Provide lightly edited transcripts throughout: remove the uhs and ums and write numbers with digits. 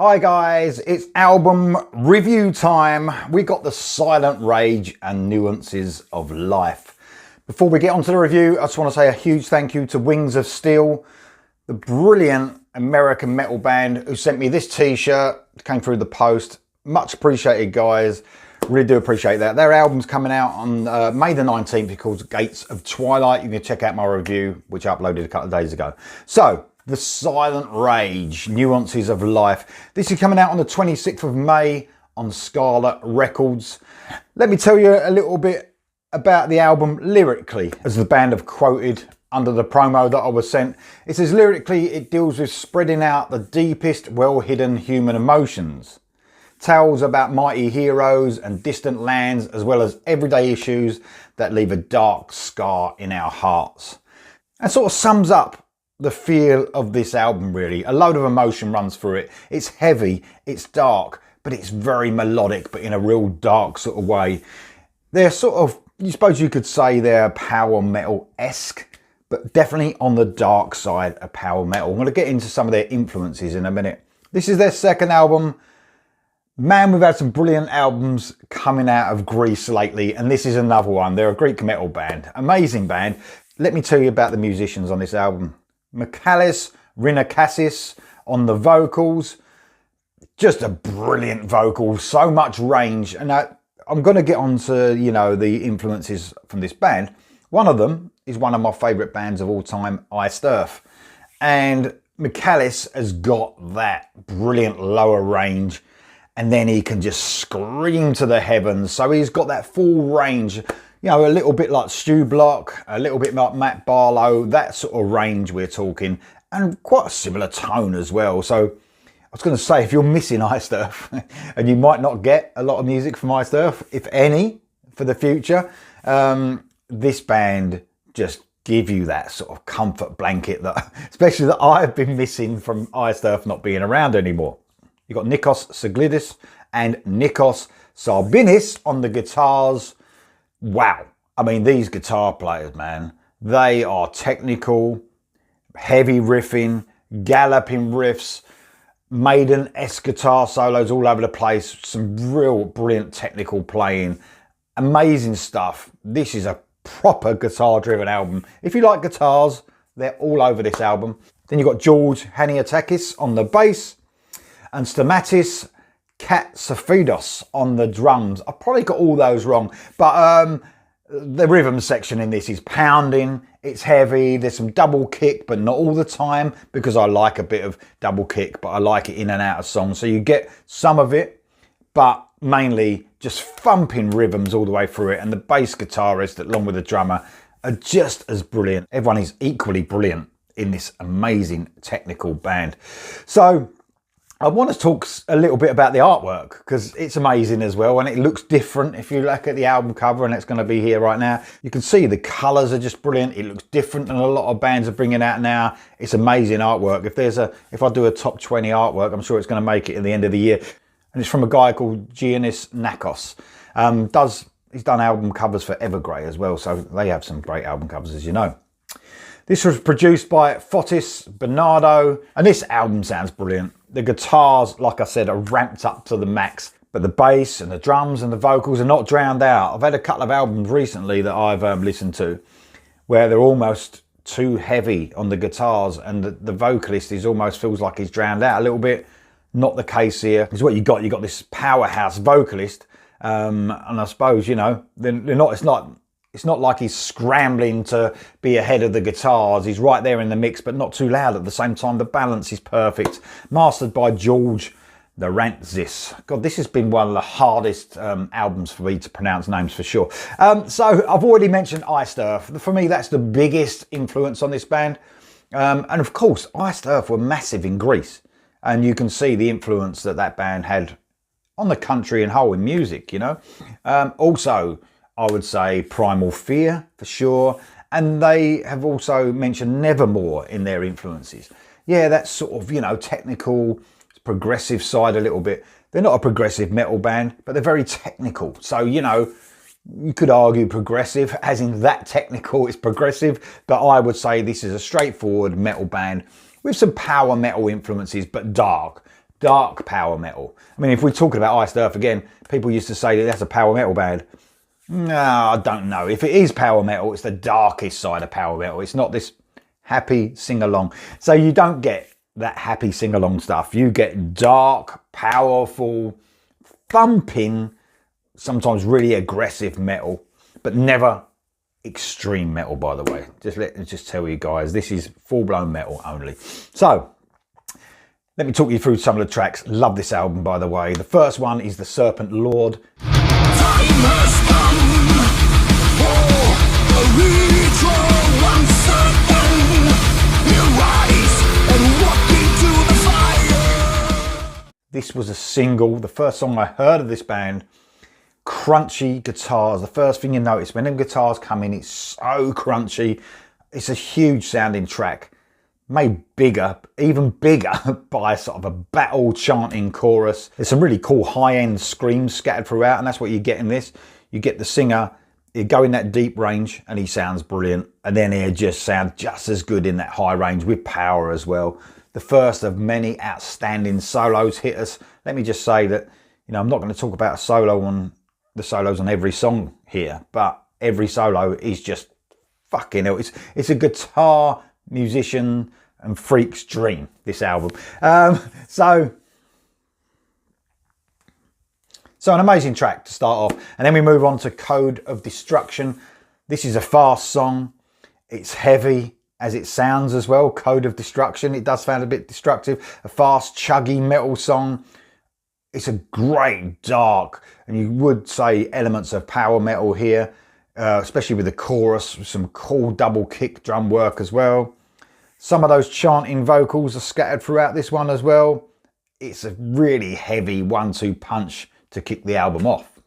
Hi guys, it's album review time. We got the Silent Rage and Nuances of Life. Before we get on to the review, I just want to say a huge thank you to Wings of Steel, the brilliant American metal band who sent me this t-shirt. It came through the post. Much appreciated, guys. Really do appreciate that. Their album's coming out on May the 19th. It's called Gates of Twilight. You can check out my review, which I uploaded a couple of days ago. So, the Silent Rage, Nuances of Life. This is coming out on the 26th of May on Scarlet Records. Let me tell you a little bit about the album lyrically, as the band have quoted under the promo that I was sent. It says, lyrically, it deals with spreading out the deepest, well-hidden human emotions. Tales about mighty heroes and distant lands, as well as everyday issues that leave a dark scar in our hearts. And sort of sums up the feel of this album, really. A load of emotion runs through it. It's heavy, it's dark, but it's very melodic, but in a real dark sort of way. They're sort of, you suppose you could say they're power metal-esque, but definitely on the dark side of power metal. I'm going to get into some of their influences in a minute. This is their second album. Man, we've had some brilliant albums coming out of Greece lately, and this is another one. They're a Greek metal band. Amazing band. Let me tell you about the musicians on this album. Michalis Rinakassis on the vocals. Just a brilliant vocal, so much range. And I'm going to get on to, you know, the influences from this band. One of them is one of my favourite bands of all time, Iced Earth. And Michalis has got that brilliant lower range, and then he can just scream to the heavens. So he's got that full range. You know, a little bit like Stu Block, a little bit like Matt Barlow, that sort of range we're talking, and quite a similar tone as well. So I was going to say, if you're missing Iced Earth, and you might not get a lot of music from Iced Earth, if any, for the future, this band just give you that sort of comfort blanket that, especially that I've been missing from Iced Earth not being around anymore. You've got Nikos Saglidis and Nikos Sarbinis on the guitars. Wow. I mean, these guitar players, man, they are technical, heavy riffing, galloping riffs, Maiden-esque guitar solos all over the place. Some real brilliant technical playing. Amazing stuff. This is a proper guitar-driven album. If you like guitars, they're all over this album. Then you've got George Haniatakis on the bass and Stamatis Katsafidos on the drums. I probably got all those wrong, but the rhythm section in this is pounding. It's heavy. There's some double kick, but not all the time, because I like a bit of double kick, but I like it in and out of songs. So you get some of it, but mainly just thumping rhythms all the way through it. And the bass guitarist, along with the drummer, are just as brilliant. Everyone is equally brilliant in this amazing technical band. So I want to talk a little bit about the artwork, because it's amazing as well, and it looks different. If you look at the album cover, and it's going to be here right now, you can see the colours are just brilliant. It looks different than a lot of bands are bringing out now. It's amazing artwork. If I do a top 20 artwork, I'm sure it's going to make it in the end of the year. And it's from a guy called Giannis Nakos. He's done album covers for Evergrey as well, so they have some great album covers, as you know. This was produced by Fotis Bernardo, and this album sounds brilliant. The guitars, like I said, are ramped up to the max, but the bass and the drums and the vocals are not drowned out. I've had a couple of albums recently that I've listened to where they're almost too heavy on the guitars, and the vocalist almost feels like he's drowned out a little bit. Not the case here. It's what you got. You got this powerhouse vocalist, and I suppose, you know, they're not. It's not like he's scrambling to be ahead of the guitars. He's right there in the mix, but not too loud at the same time. The balance is perfect. Mastered by George Narantzis. God, this has been one of the hardest albums for me to pronounce names, for sure. So I've already mentioned Iced Earth. For me, that's the biggest influence on this band. And of course, Iced Earth were massive in Greece. And you can see the influence that band had on the country and whole in music, you know. Also, I would say Primal Fear, for sure. And they have also mentioned Nevermore in their influences. Yeah, that's sort of, you know, technical, progressive side a little bit. They're not a progressive metal band, but they're very technical. So, you know, you could argue progressive, as in that technical is progressive. But I would say this is a straightforward metal band with some power metal influences, but dark. dark power metal. I mean, if we're talking about Iced Earth again, people used to say that that's a power metal band. No, I don't know. If it is power metal, it's the darkest side of power metal. It's not this happy sing-along. So you don't get that happy sing-along stuff. You get dark, powerful, thumping, sometimes really aggressive metal, but never extreme metal, by the way. Let me just tell you guys, this is full-blown metal only. So let me talk you through some of the tracks. Love this album, by the way. The first one is The Serpent Lord. Time has come for a ritual once again. You rise and walk into the fire. This was a single, the first song I heard of this band. Crunchy guitars. The first thing you notice when them guitars come in, it's so crunchy. It's a huge sounding track, made bigger, even bigger by sort of a battle chanting chorus. There's some really cool high-end screams scattered throughout, and that's what you get in this. You get the singer, you go in that deep range and he sounds brilliant, and then he just sounds just as good in that high range with power as well. The first of many outstanding solos hit us. Let me just say that, you know, I'm not going to talk about a solo on the solos on every song here, but every solo is just fucking hell. It's a guitar musician and freak's dream, this album. So an amazing track to start off, and then we move on to Code of Destruction. This is a fast song. It's heavy as it sounds as well. Code of Destruction. It does sound a bit destructive. A fast, chuggy metal song. It's a great dark, and you would say elements of power metal here, especially with the chorus, with some cool double kick drum work as well. Some of those chanting vocals are scattered throughout this one as well. It's a really heavy 1-2 punch to kick the album off.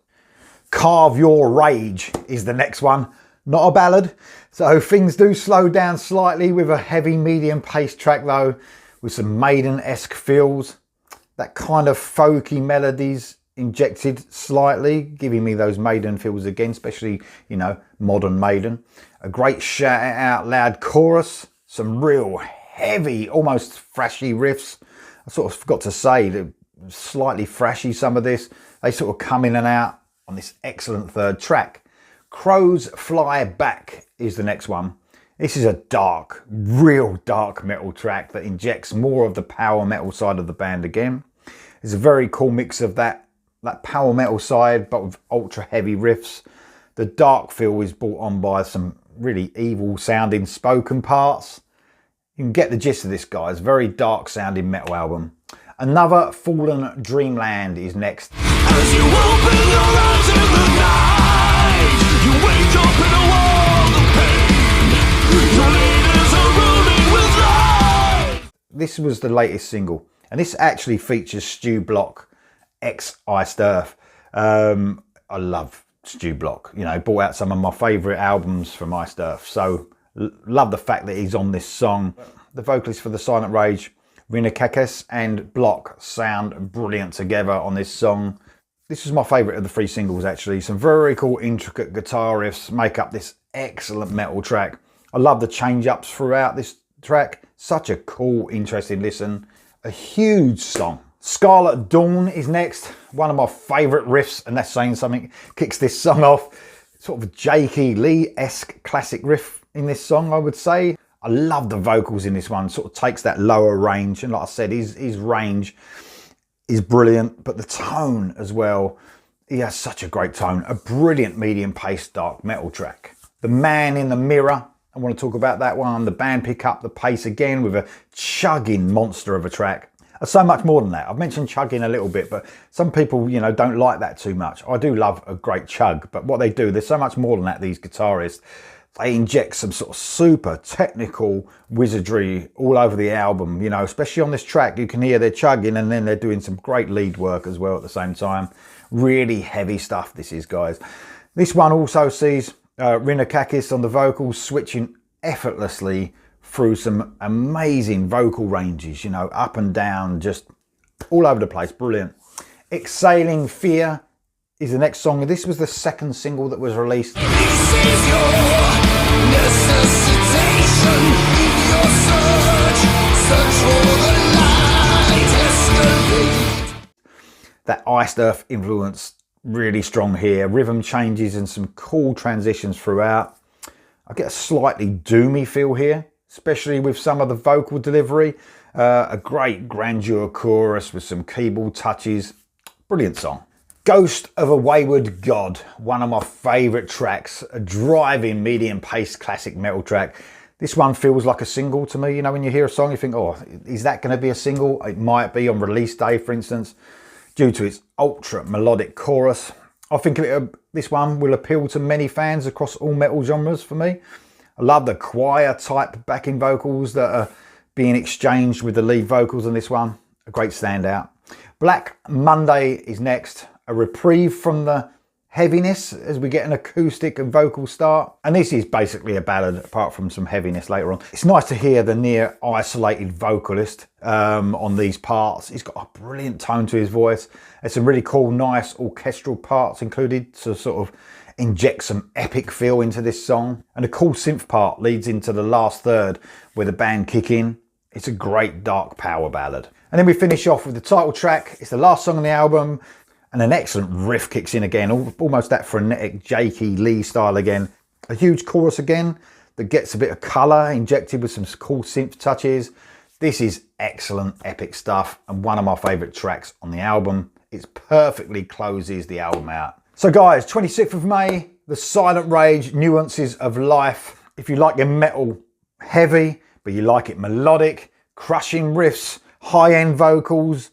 Carve Your Rage is the next one. Not a ballad, so things do slow down slightly with a heavy medium paced track though, with some Maiden-esque feels. That kind of folky melodies injected slightly, giving me those Maiden feels again, especially, you know, modern Maiden. A great shout out loud chorus, some real heavy, almost thrashy riffs. I sort of forgot to say that slightly thrashy, some of this. They sort of come in and out on this excellent third track. Crows Fly Back is the next one. This is a dark, real dark metal track that injects more of the power metal side of the band again. It's a very cool mix of that power metal side, but with ultra heavy riffs. The dark feel is brought on by some really evil sounding spoken parts. You can get the gist of this, guys. Very dark sounding metal album. Another Fallen Dreamland is next. As you open your eyes in the night, you wake up in a world of pain. Your leaders are ruling with life. This was the latest single, and this actually features Stu Block, ex Iced Earth. I love Stu Block. You know, brought out some of my favourite albums from Iced Earth, so love the fact that he's on this song. The vocalist for the Silent Rage, Rinakakis and Block, sound brilliant together on this song. This was my favourite of the 3 singles actually. Some very cool intricate guitar riffs make up this excellent metal track. I love the change ups throughout this track. Such a cool, interesting listen. A huge song. Scarlet Dawn is next. One of my favourite riffs, and that's saying something. Kicks this song off. Sort of a Jakey Lee-esque classic riff in this song, I would say. I love the vocals in this one. Sort of takes that lower range, and like I said, his range is brilliant, but the tone as well. He has such a great tone. A brilliant medium-paced dark metal track. The Man in the Mirror. I want to talk about that one. The band pick up the pace again with a chugging monster of a track. So much more than that. I've mentioned chugging a little bit, but some people, you know, don't like that too much. I do love a great chug, but what they do, there's so much more than that, these guitarists. They inject some sort of super technical wizardry all over the album, you know, especially on this track. You can hear they're chugging, and then they're doing some great lead work as well at the same time. Really heavy stuff this is, guys. This one also sees Rinakakis on the vocals, switching effortlessly through some amazing vocal ranges, you know, up and down, just all over the place. Brilliant. Exhaling Fear is the next song. This was the second single that was released. This is your necessitation in your search for the light, escalate. Iced Earth influence really strong here. Rhythm changes and some cool transitions throughout. I get a slightly doomy feel here, especially with some of the vocal delivery. A great grandeur chorus with some keyboard touches. Brilliant song. Ghost of a Wayward God, one of my favourite tracks, a driving medium-paced classic metal track. This one feels like a single to me. You know, when you hear a song, you think, oh, is that going to be a single? It might be on release day, for instance, due to its ultra melodic chorus. I think this one will appeal to many fans across all metal genres for me. I love the choir type backing vocals that are being exchanged with the lead vocals on this one. A great standout. Black Monday is next. A reprieve from the heaviness as we get an acoustic and vocal start. And this is basically a ballad apart from some heaviness later on. It's nice to hear the near isolated vocalist on these parts. He's got a brilliant tone to his voice. There's some really cool, nice orchestral parts included to sort of inject some epic feel into this song. And a cool synth part leads into the last third where the band kick in. It's a great dark power ballad. And then we finish off with the title track. It's the last song on the album. And an excellent riff kicks in again, almost that frenetic Jakey Lee style again. A huge chorus again that gets a bit of colour injected with some cool synth touches. This is excellent, epic stuff and one of my favourite tracks on the album. It perfectly closes the album out. So guys, 26th of May, The Silent Rage, Nuances of Life. If you like your metal heavy, but you like it melodic, crushing riffs, high-end vocals,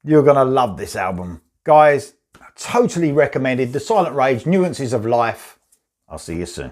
you're going to love this album. Guys, totally recommended. The Silent Rage, Nuances of Life. I'll see you soon.